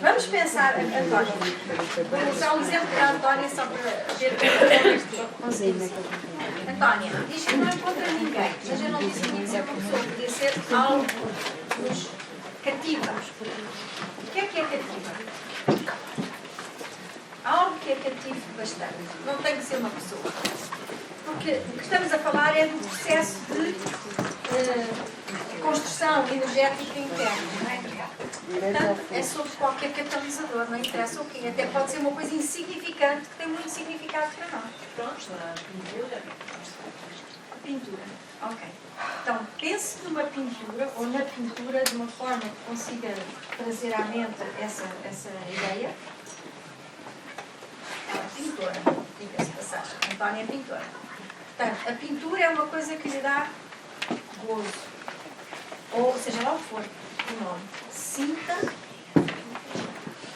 Vamos pensar, António. Vou usar o exemplo da Antónia só para ver o conceito. Antónia, diz que não encontra ninguém, mas eu não disse que tinha que ser uma pessoa, podia ser algo que nos cativa. O que é cativa? Algo que é cativo bastante. Não tem que ser uma pessoa. Porque o que estamos a falar é do processo de construção energética interna, não é? Portanto, é sobre qualquer catalisador, não interessa o quê. Até pode ser uma coisa insignificante que tem muito significado para nós. Pronto, a pintura. A pintura, ok. Então, pense numa pintura ou na pintura de uma forma que consiga trazer à mente essa ideia. Ela é pintora, diga-se de passagem. Antónia é pintora. Portanto, a pintura é uma coisa que lhe dá gozo. Ou seja lá o que for, o nome. Sinta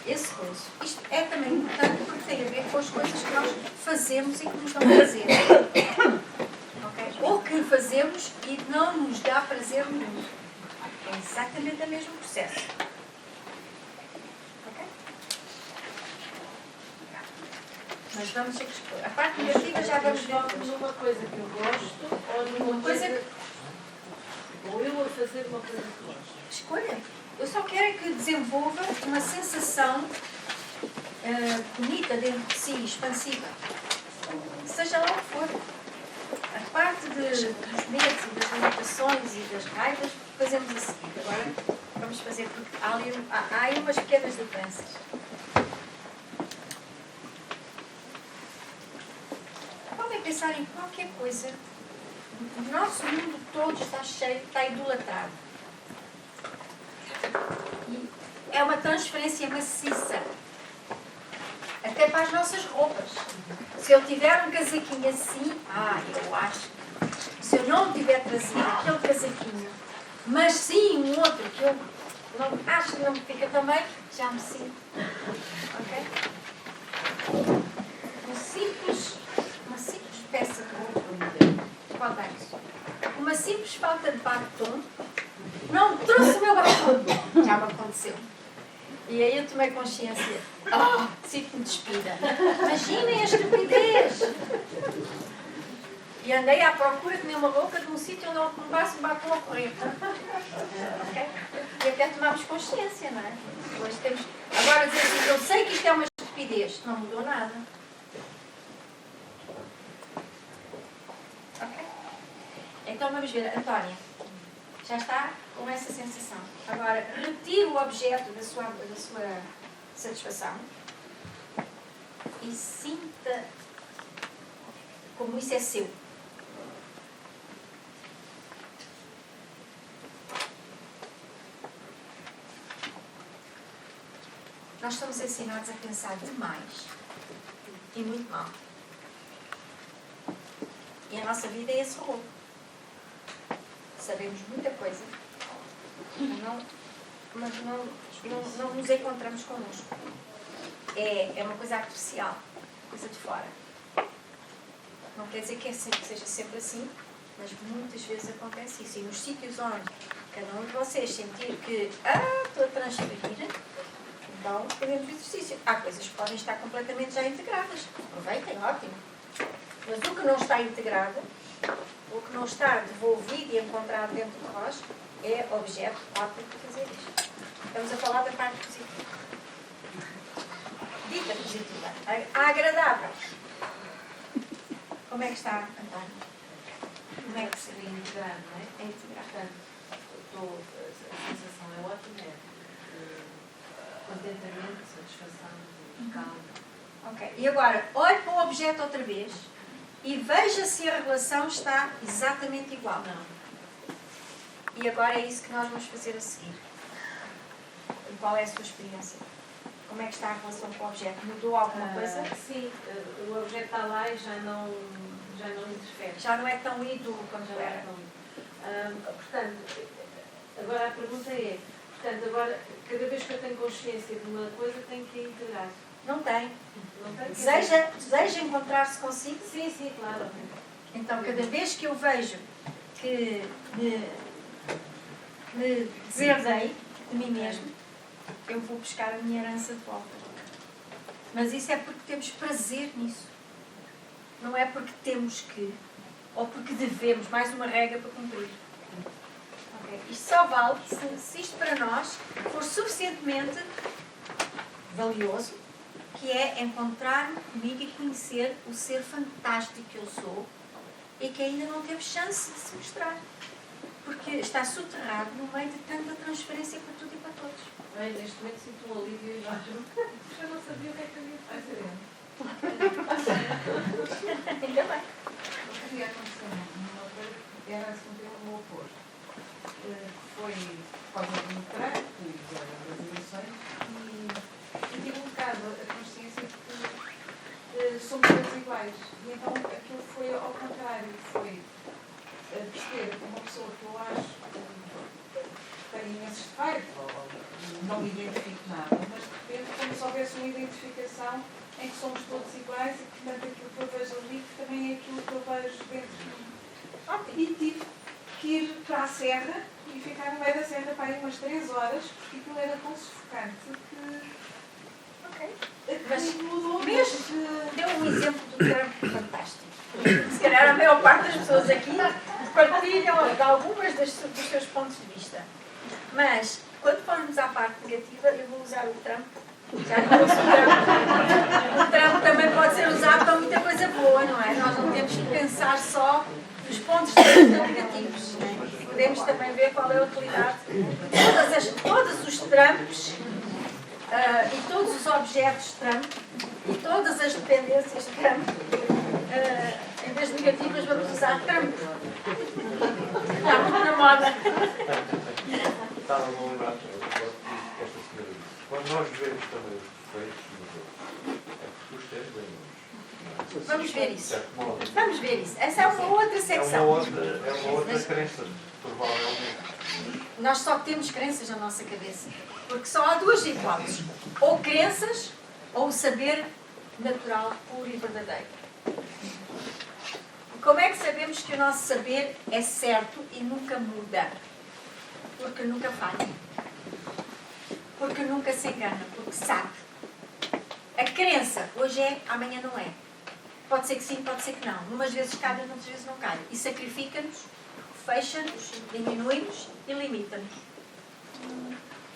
esse gozo. Isto é também importante porque tem a ver com as coisas que nós fazemos e que nos dão prazer. Okay? Ou que fazemos e não nos dá prazer nenhum. É exatamente o mesmo processo. Ok? Mas vamos ter que expor. A parte negativa já vamos ver. Numa coisa que eu gosto ou numa coisa. Ou eu a fazer uma coisa que gosto. Escolha. Eu só quero é que desenvolva uma sensação bonita dentro de si, expansiva. Seja lá o que for. A parte dos medos e das limitações e das raivas fazemos a seguir. Agora vamos fazer, porque há aí umas pequenas diferenças. Podem pensar em qualquer coisa. O nosso mundo todo está cheio, está idolatrado. E é uma transferência maciça. Até para as nossas roupas. Se eu tiver um casaquinho assim, eu acho que se eu não tiver trazido aquele casaquinho, mas sim um outro que eu não, acho que não me fica também, já me sinto. Ok? Uma simples peça de roupa. Uma simples falta de batom. Não trouxe o meu batom. Já me aconteceu. E aí eu tomei consciência. Sinto-me despida. Imaginem a estupidez. E andei à procura de uma roupa de um sítio onde eu comprasse um batom a correr. Okay? E até tomámos consciência, não é? Hoje temos... Agora dizer assim, eu sei que isto é uma estupidez. Não mudou nada. Ok? Então vamos ver, Antónia. Já está com essa sensação. Agora, retire o objeto da sua satisfação e sinta como isso é seu. Nós somos ensinados a pensar demais e muito mal. E a nossa vida é esse rolo. Sabemos muita coisa, mas não nos encontramos connosco. É uma coisa artificial, coisa de fora. Não quer dizer que seja sempre assim, mas muitas vezes acontece isso. E nos sítios onde cada um de vocês sentir que estou a transferir, então fazemos exercício. Há coisas que podem estar completamente já integradas. Aproveitem, ótimo. Mas o que não está integrado, o que não está devolvido e encontrado dentro de nós, é objeto ótimo para fazer isto. Estamos a falar da parte positiva. Dita positiva. A agradável. Como é que está, António? Como é que se seria integrar, não é? é integrar? Portanto, a sensação é ótima, contentamento, satisfação, calma. Ok. E agora, olhe para o objeto outra vez e veja se a relação está exatamente igual. Não. E agora é isso que nós vamos fazer a seguir. Qual é a sua experiência? Como é que está a relação com o objeto? Mudou alguma coisa? Sim, o objeto está lá e já não interfere. Já não é tão ídolo quanto Já não é era. tão. Portanto, agora a pergunta é, agora, cada vez que eu tenho consciência de uma coisa, tenho que a integrar. Não tem. Não tem? Deseja encontrar-se consigo? Sim, claro. Então, cada vez que eu vejo que me deserdei de mim mesmo, eu vou buscar a minha herança de volta. Mas isso é porque temos prazer nisso. Não é porque temos que, ou porque devemos, mais uma regra para cumprir. Okay? Isto só vale se isto para nós for suficientemente valioso, que é encontrar-me comigo e conhecer o ser fantástico que eu sou e que ainda não teve chance de se mostrar. Porque está soterrado no meio de tanta transferência para tudo e para todos. Bem, neste momento sinto um alívio enorme. Eu não sabia o que é que havia de fazer. Ainda bem. O que ia acontecer numa coisa era assim o oposto. Foi por causa do Trump e das eleições e tive um bocado a consciência de que somos todos iguais. E então aquilo foi ao contrário, foi perceber que uma pessoa que eu acho que tem imensos defeitos, ou não me identifico nada, mas de repente como se houvesse uma identificação em que somos todos iguais e portanto aquilo que eu vejo ali também é aquilo que eu vejo dentro de mim. E tive que ir para a serra e ficar no meio da serra para aí umas 3 horas, porque aquilo era tão sufocante Mas que mudou mesmo deu um exemplo do Trump fantástico. Se calhar a maior parte das pessoas aqui partilham algumas dos seus pontos de vista. Mas, quando formos à parte negativa, eu vou usar o Trump. Já não uso o Trump. O Trump também pode ser usado para muita coisa boa, não é? Nós não temos que pensar só nos pontos de vista negativos. Podemos também ver qual é a utilidade. Todos os Trumps e todos os objetos Trump e todas as dependências Trump, em vez de negativas, vamos usar Trump. Está muito na moda. Estava-me a lembrar esta senhora disse. Quando nós vemos também os defeitos nos outros, é porque os temos bem uns. Vamos ver isso. De certo modo. Vamos ver isso. Essa é uma outra secção. É uma outra crença, provavelmente. Nós só temos crenças na nossa cabeça. Porque só há duas hipóteses. Ou crenças, ou o saber natural, puro e verdadeiro. Como é que sabemos que o nosso saber é certo e nunca muda? Porque nunca falha. Porque nunca se engana. Porque sabe. A crença, hoje é, amanhã não é. Pode ser que sim, pode ser que não. Umas vezes calha, outras vezes não calha. E sacrifica-nos, fecha-nos, diminui-nos e limita-nos.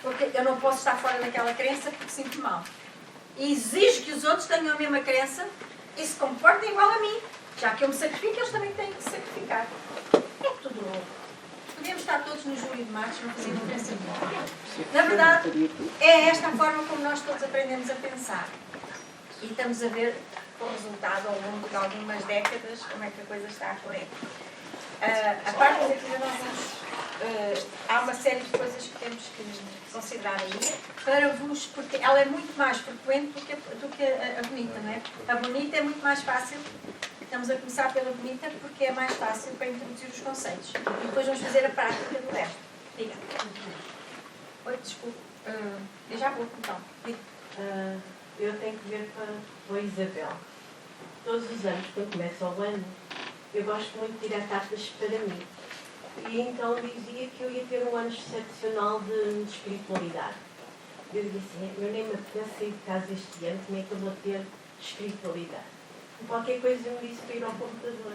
Porque eu não posso estar fora daquela crença porque sinto mal. E exijo que os outros tenham a mesma crença e se comportem igual a mim. Já que eu me sacrifico, eles também têm que se sacrificar. É tudo louco. Podíamos estar todos no júri de matos, não fazia diferença nenhuma. Na verdade, é esta a forma como nós todos aprendemos a pensar. E estamos a ver o resultado ao longo de algumas décadas, como é que a coisa está a correr. A parte negativa, nós vamos, há uma série de coisas que temos que considerar aí, para vos, porque ela é muito mais frequente do que a bonita, não é? A bonita é muito mais fácil. Estamos a começar pela bonita porque é mais fácil para introduzir os conceitos. E depois vamos fazer a prática do resto. Diga. Oi, desculpe. Eu já vou, então. Diga. Eu tenho que ver com a Isabel. Todos os anos, quando começa o ano, eu gosto muito de tirar cartas para mim. E então dizia que eu ia ter um ano excepcional de espiritualidade. Eu disse, eu nem me apetece sair de casa este ano, como é que eu vou ter espiritualidade? Qualquer coisa me disse para ir ao computador.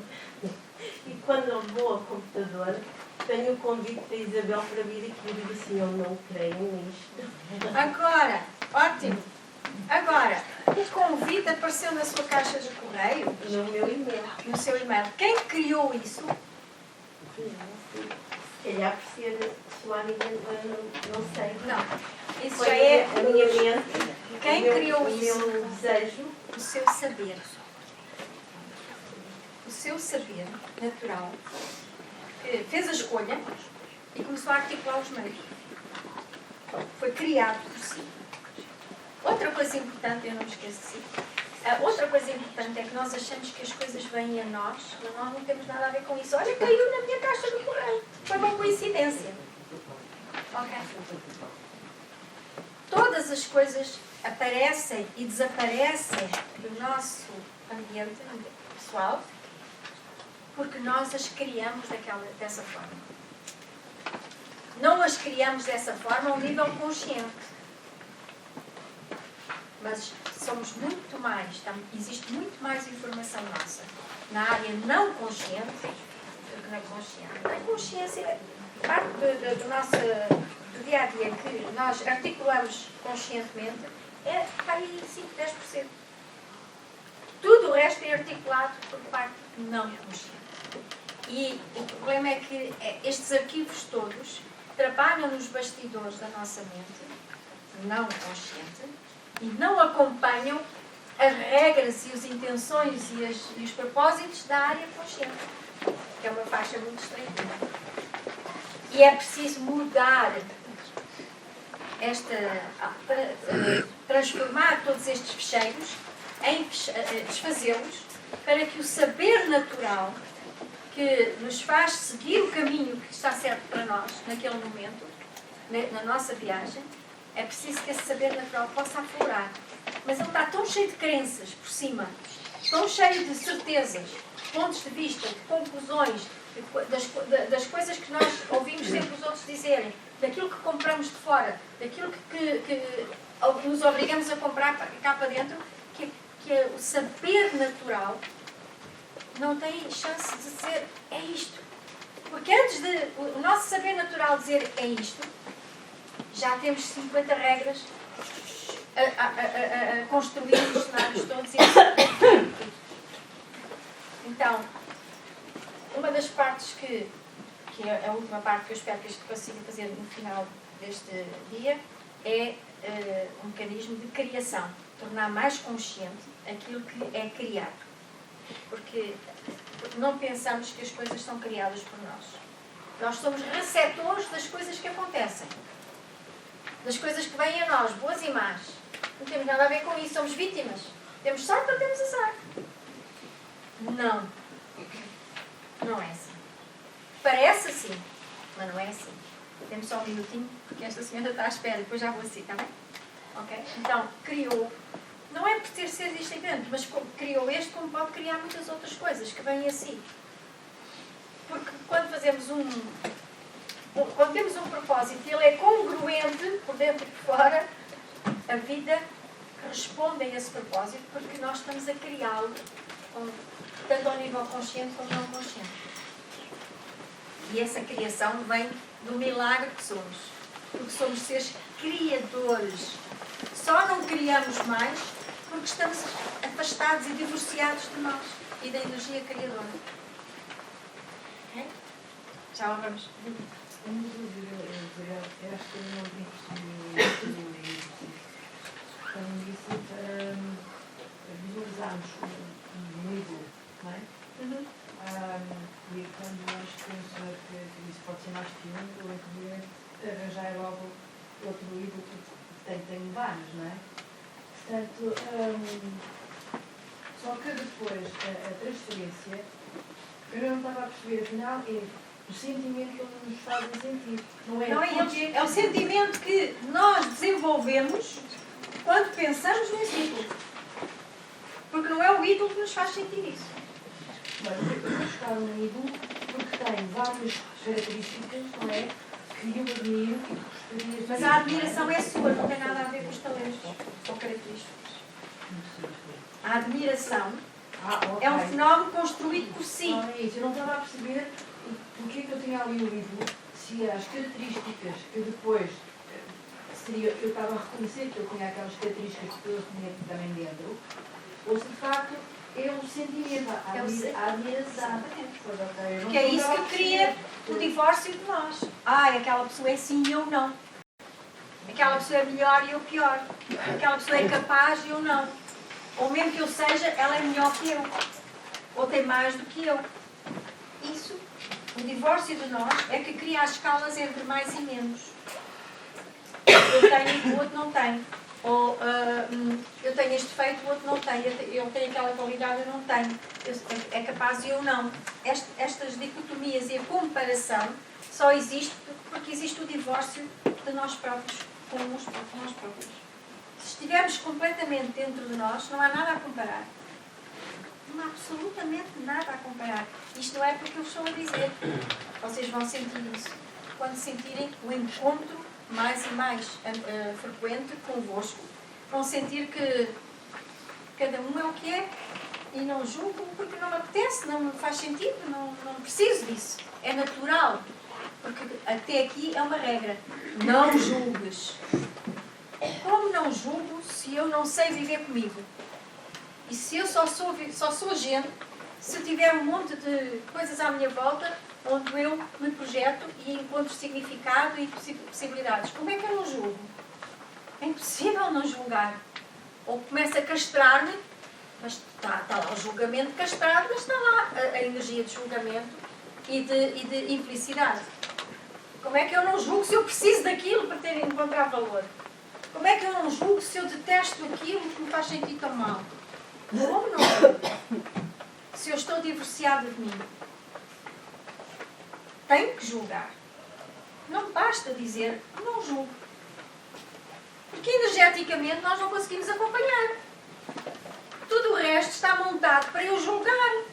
E quando eu vou ao computador, tenho o convite da Isabel para vir aqui e digo assim, eu não creio nisto. Agora, ótimo. Agora, o convite apareceu na sua caixa de correio? No meu e-mail. No seu e-mail. Quem criou isso? Se calhar por ser suave, não sei. Não. Isso Foi já é a minha mente. Quem criou isso? O meu desejo. O seu saber. O seu saber natural fez a escolha e começou a articular os meios. Foi criado por si. Outra coisa importante, eu não me esqueço de si, outra coisa importante é que nós achamos que as coisas vêm a nós, mas nós não temos nada a ver com isso. Olha, caiu na minha caixa de correio. Foi uma coincidência. Ok? Todas as coisas aparecem e desaparecem do nosso ambiente pessoal porque nós as criamos dessa forma. Não as criamos dessa forma ao nível consciente. mas somos muito mais, existe muito mais informação nossa na área não consciente do que na consciente. A consciência é parte do nosso dia a dia que nós articulamos conscientemente, é aí 5, 10%. Tudo o resto é articulado por parte não consciente. E o problema é que estes arquivos todos trabalham nos bastidores da nossa mente, não consciente, e não acompanham as regras e as intenções e os propósitos da área consciente, que é uma faixa muito estreita. E é preciso mudar transformar todos estes fecheiros, desfazê-los, para que o saber natural que nos faz seguir o caminho que está certo para nós, naquele momento, na nossa viagem, é preciso que esse saber natural possa aflorar. Mas ele está tão cheio de crenças por cima, tão cheio de certezas, de pontos de vista, de conclusões, das coisas que nós ouvimos sempre os outros dizerem, daquilo que compramos de fora, daquilo que nos obrigamos a comprar cá para dentro, que é o saber natural não tem chance de dizer é isto. Porque antes de o nosso saber natural dizer é isto, já temos 50 regras a construir os cenários todos. Então, uma das partes que é a última parte que eu espero que isto consiga fazer no final deste dia, é um mecanismo de criação. Tornar mais consciente aquilo que é criado. Porque não pensamos que as coisas são criadas por nós. Nós somos receptores das coisas que acontecem. Das coisas que vêm a nós, boas e más. Não temos nada a ver com isso, somos vítimas. Temos sorte ou temos azar? Não. Não é assim. Parece assim, mas não é assim. Temos só um minutinho, porque esta senhora está à espera, depois já vou assim, está bem? Ok? Então, criou, não é por ter sido distinto, mas criou este como pode criar muitas outras coisas que vêm assim. Porque quando temos um propósito e ele é congruente por dentro e por fora, a vida responde a esse propósito porque nós estamos a criá-lo, tanto ao nível consciente como não consciente. E essa criação vem do milagre que somos. Porque somos seres criadores. Só não criamos mais porque estamos afastados e divorciados de nós e da energia criadora. Okay? Já lá vamos. Eu acho que eu não vi quando disse para visualizarmos um ídolo, não é? E quando nós pensamos que isso pode ser mais que um, eu inclusive arranjar logo outro ídolo que tem vários, não é? Portanto, só que depois a transferência, eu não estava a perceber, afinal, é o sentimento que eles nos fazem sentir. Não é o sentimento que nós desenvolvemos quando pensamos nesse ídolo. Porque não é o ídolo que nos faz sentir isso. Mas eu vou buscar um ídolo porque tem várias características, não é? Que eu admiro e que gostaria de... Mas a admiração é sua, não tem nada a ver com os talentos. São características. A admiração é um fenómeno construído por si. Não é isso. Eu não estava a perceber porque é que eu tinha ali o ídolo, se as características que depois seria, eu estava a reconhecer que eu tinha aquelas características que eu tinha também dentro, ou se de facto é um sentimento, a admiração. Porque é isso que cria o divórcio de nós. Aquela pessoa é sim e eu não. Aquela pessoa é melhor e eu pior. Aquela pessoa é capaz e eu não. Ou mesmo que eu seja, ela é melhor que eu. Ou tem mais do que eu. Isso, o divórcio de nós, é que cria as escalas entre mais e menos. Eu tenho e o outro não tem. Ou eu tenho este defeito, o outro não tem. Eu tenho aquela qualidade, eu não tenho. É capaz e eu não. Estas dicotomias e a comparação só existe porque existe o divórcio de nós próprios com nós próprios. Se estivermos completamente dentro de nós, não há nada a comparar. Não há absolutamente nada a comparar. Isto não é porque eu estou a dizer. Vocês vão sentir isso. Quando sentirem o encontro mais e mais frequente convosco, Vão sentir que cada um é o que é e não julgo porque não me apetece, não me faz sentido, não preciso disso. É natural. Porque até aqui é uma regra. Não julgues. Como não julgo se eu não sei viver comigo? E se eu só sou gente, se eu tiver um monte de coisas à minha volta onde eu me projeto e encontro significado e possibilidades, como é que eu não julgo? É impossível não julgar. Ou começo a castrar-me, mas está lá o julgamento castrado, mas está lá a energia de julgamento e de infelicidade. Como é que eu não julgo se eu preciso daquilo para ter encontrar valor? Como é que eu não julgo se eu detesto aquilo que me faz sentir tão mal? Como não julgo? Se eu estou divorciada de mim. Tenho que julgar. Não basta dizer, não julgo. Porque energeticamente nós não conseguimos acompanhar. Tudo o resto está montado para eu julgar.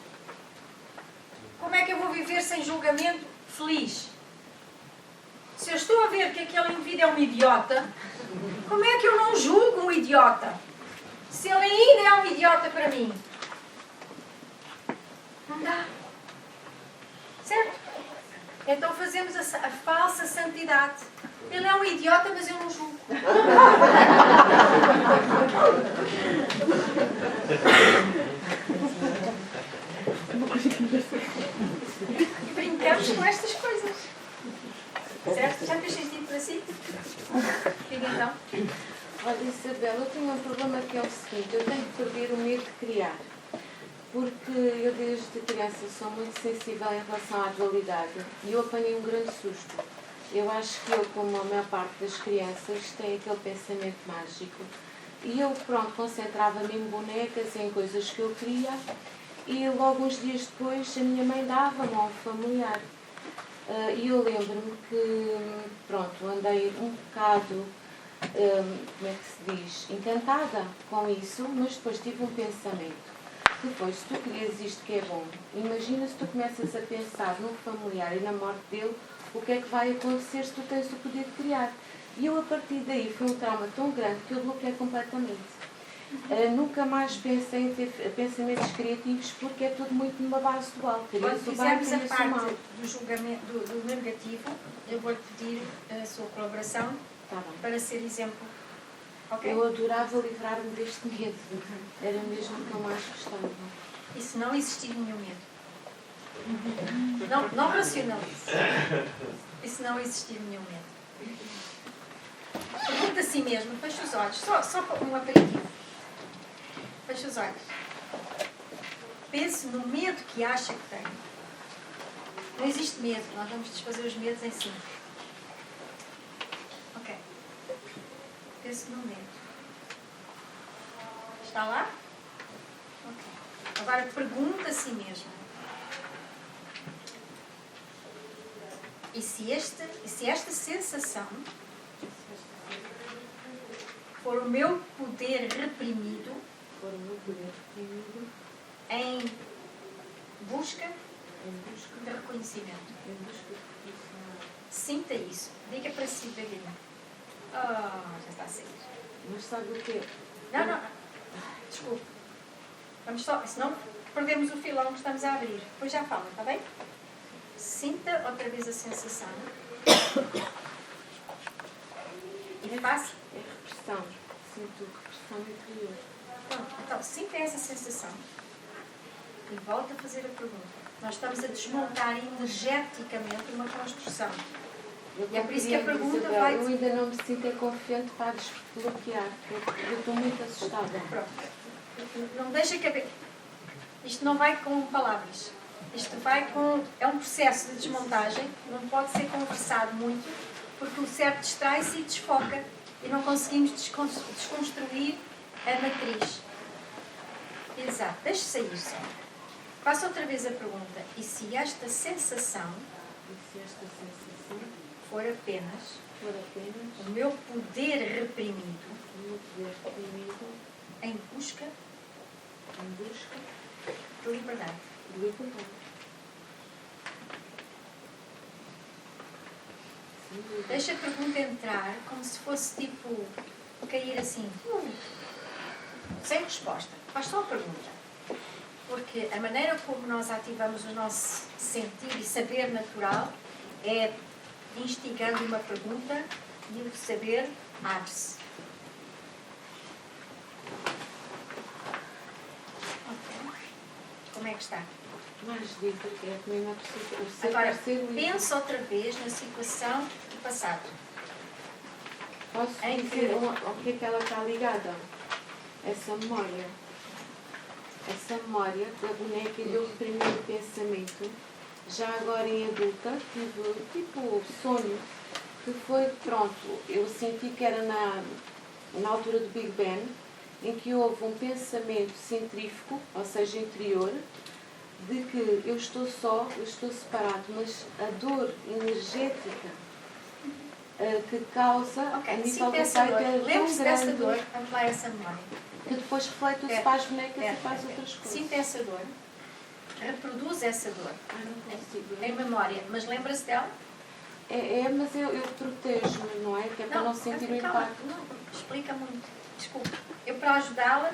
Como é que eu vou viver sem julgamento feliz? Se eu estou a ver que aquele indivíduo é um idiota, como é que eu não julgo um idiota? Se ele ainda é um idiota para mim. Não dá. Certo? Então fazemos a falsa santidade. Ele é um idiota, mas eu não julgo. E brincamos com estas coisas. Certo? Já fez sentido para si? Diga então. Olha, Isabel, eu tenho um problema que é o seguinte: eu tenho que perder o medo de criar. Porque eu desde criança sou muito sensível em relação à dualidade e eu apanhei um grande susto. Eu acho que eu, como a maior parte das crianças, tenho aquele pensamento mágico. E eu, pronto, concentrava-me em bonecas, em coisas que eu queria, e logo uns dias depois a minha mãe dava-me a um familiar. E eu lembro-me que, pronto, andei um bocado, como é que se diz, encantada com isso, mas depois tive um pensamento. Depois, se tu querias isto que é bom, imagina se tu começas a pensar no familiar e na morte dele, o que é que vai acontecer se tu tens o poder de criar? E eu, a partir daí, foi um trauma tão grande que eu bloqueei completamente. Nunca mais pensei em ter pensamentos criativos porque é tudo muito numa base dual. Quando fizermos a parte do julgamento, do negativo, eu vou-lhe pedir a sua colaboração para ser exemplo. Okay? Eu adorava livrar-me deste medo. Era mesmo o que eu mais gostava. E se não existir nenhum medo? Não racionalize. E se não existir nenhum medo? Pergunta a si mesmo, fecha os olhos, só um aperitivo. Fecha os olhos. Pense no medo que acha que tem. Não existe medo, nós vamos desfazer os medos em si. Ok. Pense no medo. Está lá? Ok. Agora pergunta a si mesmo. E se esta sensação for o meu poder reprimido em busca de reconhecimento? Sinta isso. Diga para si devagarinho. Já está a sair. Mas sabe o quê? Não. Desculpe. Vamos só, senão perdemos o filão que estamos a abrir. Depois já fala, está bem? Sinta outra vez a sensação. E faça. É repressão. Sinto repressão interior. Pronto, então, sinta essa sensação. E volta a fazer a pergunta. Nós estamos a desmontar energeticamente uma construção. E é por isso que a pergunta Isabel, vai... eu ainda não me sinto confiante para desbloquear. Eu estou muito assustada. Pronto. Não deixa que... Isto não vai com palavras. Isto vai com... É um processo de desmontagem. Não pode ser conversado muito, porque o cérebro distrai-se e desfoca. E não conseguimos desconstruir a matriz. Exato. Deixe sair só. Faça outra vez a pergunta. E se esta sensação for apenas o meu poder reprimido em busca de liberdade? Deixa a pergunta entrar como se fosse tipo cair assim, sem resposta. Faz só a pergunta. Porque a maneira como nós ativamos o nosso sentir e saber natural é instigando uma pergunta e o saber abre-se. Ok. Como é que está? Mais dica, que é que não é preciso. O ser Agora, vai ser livre. pensa outra vez na situação do passado. Posso em dizer que- ao que é que ela está ligada? Essa memória. Essa memória da boneca e do primeiro pensamento. Já agora em adulta, tive tipo sonho, que foi, pronto, eu senti que era na altura do Big Bang, em que houve um pensamento centrífugo, ou seja, interior, de que eu estou só, eu estou separado, mas a dor energética que causa a Ok, nível sinta do essa peito dor. é tão Lembre-se dessa grande dor, amplia essa memória. que depois reflete-se É. para as bonecas É. e para as outras coisas. Sinta essa dor. Reproduz essa dor Não consigo. em memória. Mas lembra-se dela? Mas eu protejo-me, não é? Que é para não sentir o calma, impacto. não, explica muito. Desculpe. Eu, para ajudá-la,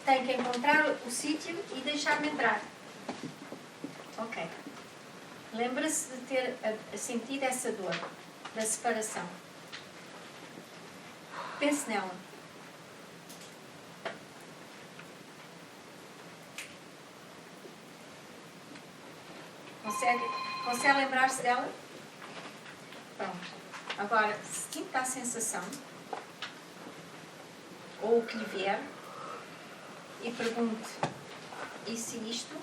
tenho que encontrar o sítio e deixar-me entrar. Ok. Lembra-se de ter sentido essa dor da separação. Pense nela. Consegue lembrar-se dela? Pronto. Agora, sinta a sensação, ou o que lhe vier, e pergunte: e se isto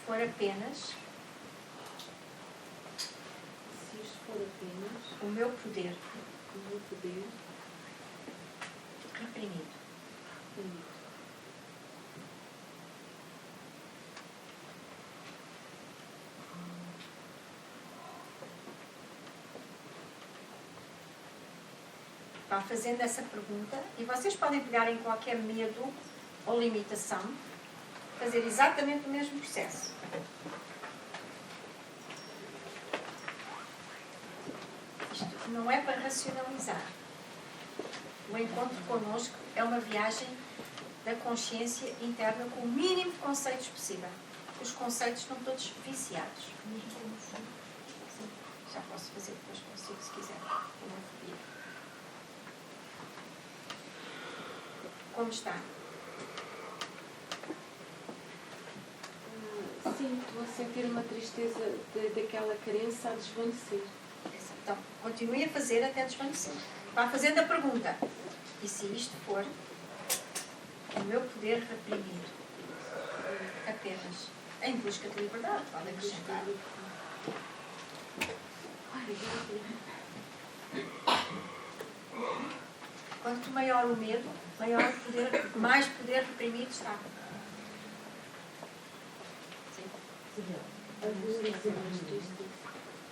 for apenas Se isto for apenas o meu poder o meu poder, reprimido? Vá fazendo essa pergunta e vocês podem pegar em qualquer medo ou limitação, fazer exatamente o mesmo processo. Isto não é para racionalizar. O encontro connosco é uma viagem da consciência interna com o mínimo de conceitos possível. Os conceitos estão todos viciados. Sim, já posso fazer depois consigo, se quiser. Homofobia. Como está? Sim, estou a sentir uma tristeza daquela carência a desvanecer. Então, continue a fazer até desvanecer. Vá fazendo a pergunta. E se isto for o meu poder reprimido? Apenas em busca de liberdade, pode acrescentar. Quanto maior o medo, maior o poder, mais poder reprimido está. Sim.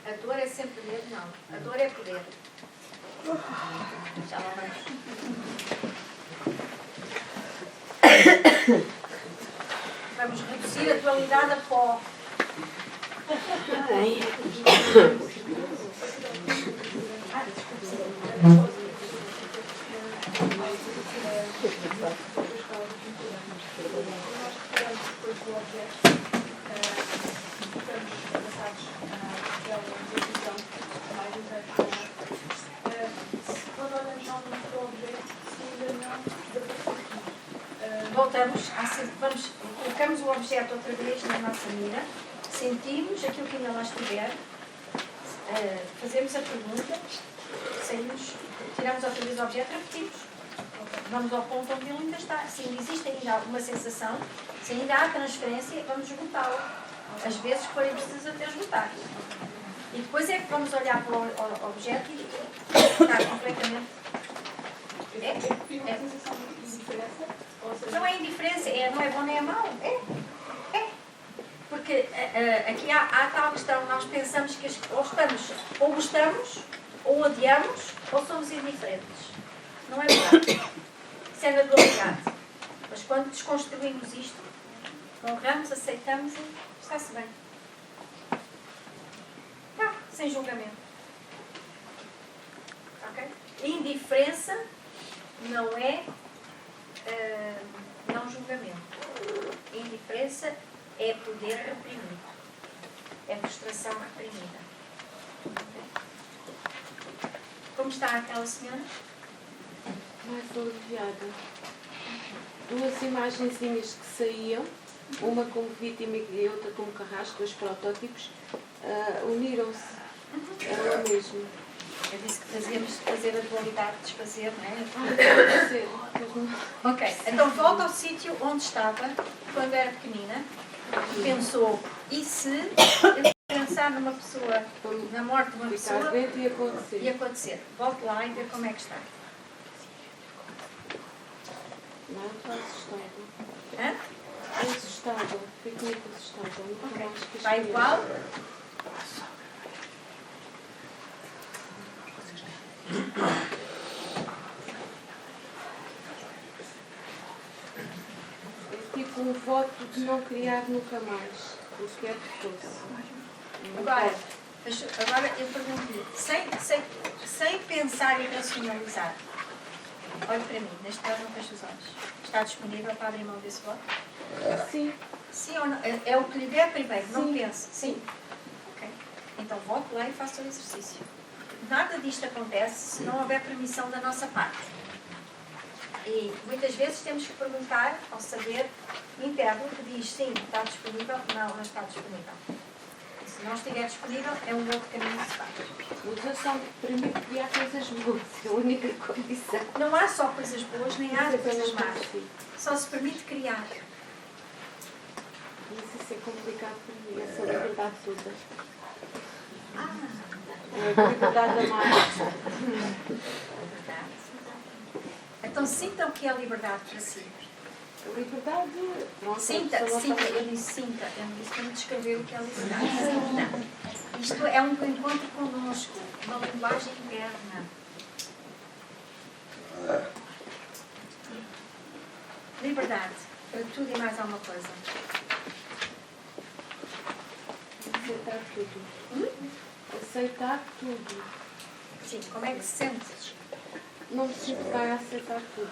A dor é sempre medo? Não. A dor é poder. Já lá vamos. Vamos reduzir a dualidade a pó. Voltamos, colocamos o objeto outra vez na nossa mira, sentimos aquilo que ainda lá estiver, fazemos a pergunta, saímos, tiramos outra vez o objeto e repetimos. Vamos ao ponto onde ele ainda está. Se ainda existe ainda alguma sensação, se ainda há transferência, vamos esgotá-la. Às vezes que forem preciso até esgotar. E depois é que vamos olhar para o objeto e está completamente... Não é indiferença, não é bom nem é mau. É. Porque aqui há tal questão, nós pensamos que ou gostamos, ou odiamos, ou somos indiferentes. Não é verdade. Isso é na dualidade. Mas quando desconstruímos isto, honramos, aceitamos e está-se bem. Tá, sem julgamento. Tá. Ok? Indiferença não é não julgamento. Indiferença é poder reprimido. É frustração reprimida. Como está aquela senhora? Mais aliviada. Duas imagenzinhas que saíam, uma como vítima e outra como carrasco, dois protótipos, uniram-se. Era o mesmo. Eu disse que fazíamos fazer a dualidade, desfazer, não é? Pode ser, mas não. Ok, então volta ao sítio onde estava quando era pequenina e pensou, e se eu pensar numa pessoa, na morte de uma Ficar pessoa, dentro e acontecer. e acontecer. Volte lá e vê como é que está. Não, estou assustada. Hã? Estou assustada. Fico muito assustada. Nunca Ok. mais quis Está ver. igual? É tipo um voto de não criar nunca mais. O que é que fosse. Agora, eu pergunto-lhe, sem pensar e racionalizar, olhe para mim, neste caso não feche os olhos. Está disponível para abrir mão desse voto? Sim. Sim ou não? É o que lhe der primeiro, não Sim. pense. Sim? Ok. Então volte lá e faça o exercício. Nada disto acontece se não houver permissão da nossa parte. E muitas vezes temos que perguntar ao saber interno que diz sim, está disponível, não está disponível. E se não estiver disponível, é um outro caminho que se faz. Mas eu só permito criar coisas boas. É a única condição. Não há só coisas boas, nem há Isso é que eu coisas não más. consigo. Só se permite criar. Mas isso é complicado para mim. Essa liberdade toda. Ah, É a liberdade da massa. então sinta o que é liberdade para si. A liberdade. Pronto, Sinta, a pessoa sinta, fala- eu disse sinta, eu não disse para me descrever o que é liberdade. Sinta. Isto é um encontro connosco, uma linguagem interna. Liberdade, para tudo e mais alguma coisa. Aceitar tudo. Aceitar tudo. Sim, como é que se sente? Não me sinto bem a aceitar tudo.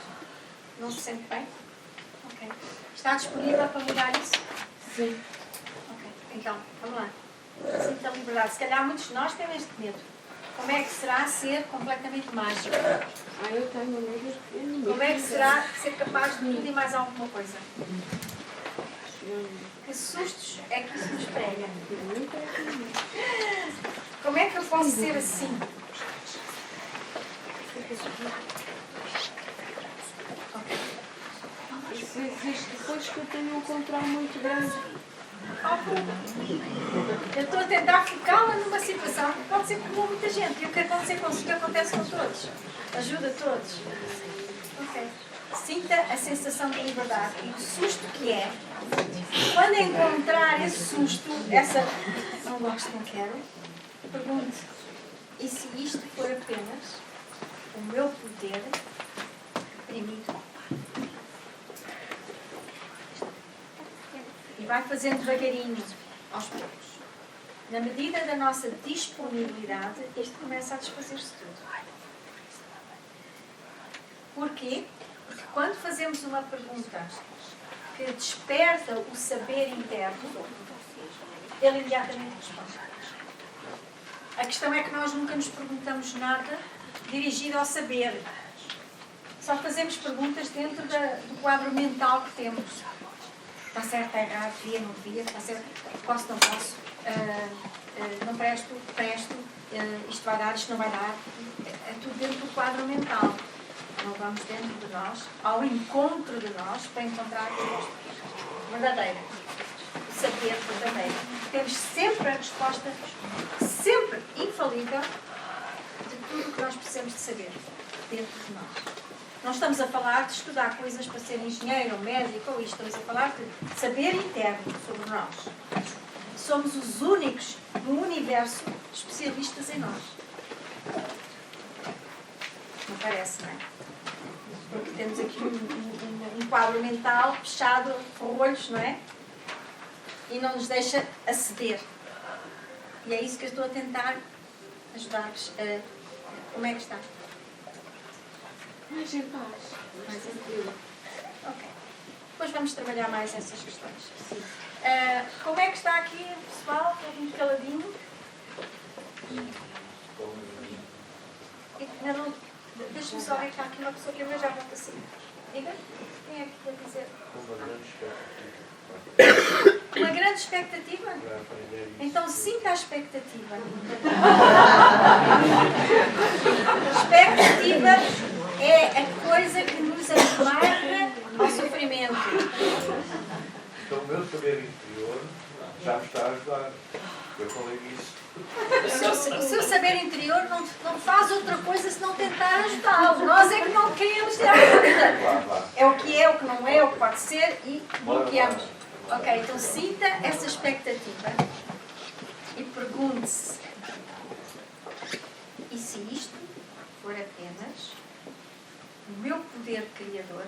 Não se sente bem? Ok. Está disponível para mudar isso? Sim. Ok, então, vamos lá. Sinta a liberdade. Se calhar muitos de nós têm este medo. Como é que será ser completamente mágico? Eu tenho medo de... Como é que será ser capaz de tudo e mais alguma coisa? Que sustos é que isso nos prega? Como é que eu posso ser assim? Isso existe depois que eu tenho um controle muito grande. Eu estou a tentar focá-la numa situação que pode ser comum a muita gente. E o que acontece que acontece com todos. Ajuda todos. Ok. Sinta a sensação de liberdade e o susto que é. Quando encontrar esse susto, essa não gosto, não quero, pergunte, e se isto for apenas o meu poder reprimido? E vai fazendo devagarinho, aos poucos. Na medida da nossa disponibilidade, isto começa a desfazer-se tudo. Porquê? Porque quando fazemos uma pergunta que desperta o saber interno, ele imediatamente responde. A questão é que nós nunca nos perguntamos nada dirigido ao saber. Só fazemos perguntas dentro do quadro mental que temos. Está certo, está errado, devia, não devia, está certo, posso, não posso, não presto, isto vai dar, isto não vai dar. É tudo dentro do quadro mental. Não vamos dentro de nós, ao encontro de nós, para encontrar a resposta verdadeira. O saber verdadeiro. Temos sempre a resposta, sempre infalível, de tudo o que nós precisamos de saber, dentro de nós. Não estamos a falar de estudar coisas para ser engenheiro, ou médico, ou isto. Estamos a falar de saber interno sobre nós. Somos os únicos no universo especialistas em nós. Não parece, não é? Porque temos aqui um quadro mental fechado, ferrolhos, não é? E não nos deixa aceder. E é isso que eu estou a tentar ajudar-vos a... Como é que está? Mais em paz. Mais tranquilo. Ok. Depois vamos trabalhar mais essas questões. Sim. Como é que está aqui o pessoal? Está muito caladinho? Ainda não... Deixa-me só ver que está aqui uma pessoa que eu já volto assim. Diga? Quem é que quer dizer? Uma grande expectativa Uma grande expectativa? para aprender isso. Então sinta a expectativa. A expectativa é a coisa que nos amarra ao sofrimento. Então o meu saber interior já me está a ajudar. Eu falei nisso. O seu saber interior não faz outra coisa senão tentar ajudá-lo. Nós é que não queremos tirar dúvida. Vá. É o que é, o que não é, o que pode ser e bloqueamos. Ok, então sinta essa expectativa e pergunte-se: e se isto for apenas o meu poder criador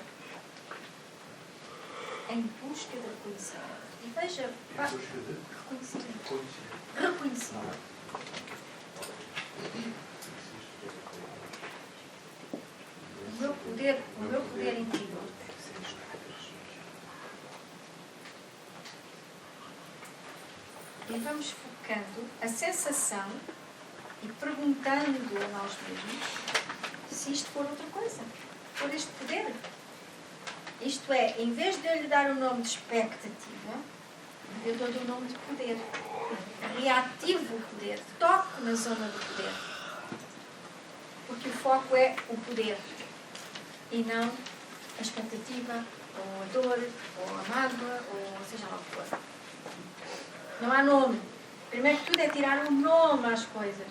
em busca de reconhecimento? E veja, vá, Busca de reconhecimento. conhecimento. Reconhecimento. O meu poder interior. E vamos focando a sensação e perguntando a nós mesmos se isto for outra coisa, for este poder. Isto é, em vez de eu lhe dar o nome de expectativa, eu dou-lhe o nome de poder. Reativo o poder, toco na zona do poder. Porque o foco é o poder e não a expectativa, ou a dor, ou a mágoa, ou seja lá o que for. Não há nome. Primeiro que tudo é tirar um nome às coisas.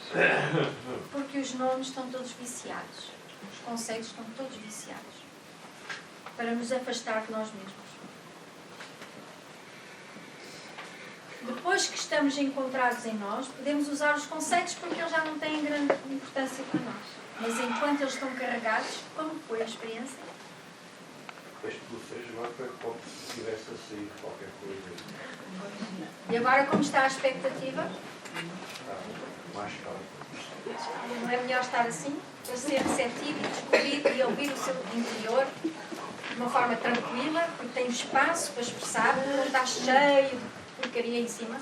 Porque os nomes estão todos viciados. Os conceitos estão todos viciados. Para nos afastar de nós mesmos. Depois que estamos encontrados em nós, podemos usar os conceitos porque eles já não têm grande importância para nós. Mas enquanto eles estão carregados, como foi a experiência? Este processo agora foi como se tivesse a sair qualquer coisa. E agora como está a expectativa? Está mais calmo. Não é melhor estar assim? Para ser receptivo e descobrir e ouvir o seu interior de uma forma tranquila, porque tem espaço para expressar, não está cheio de porcaria em cima.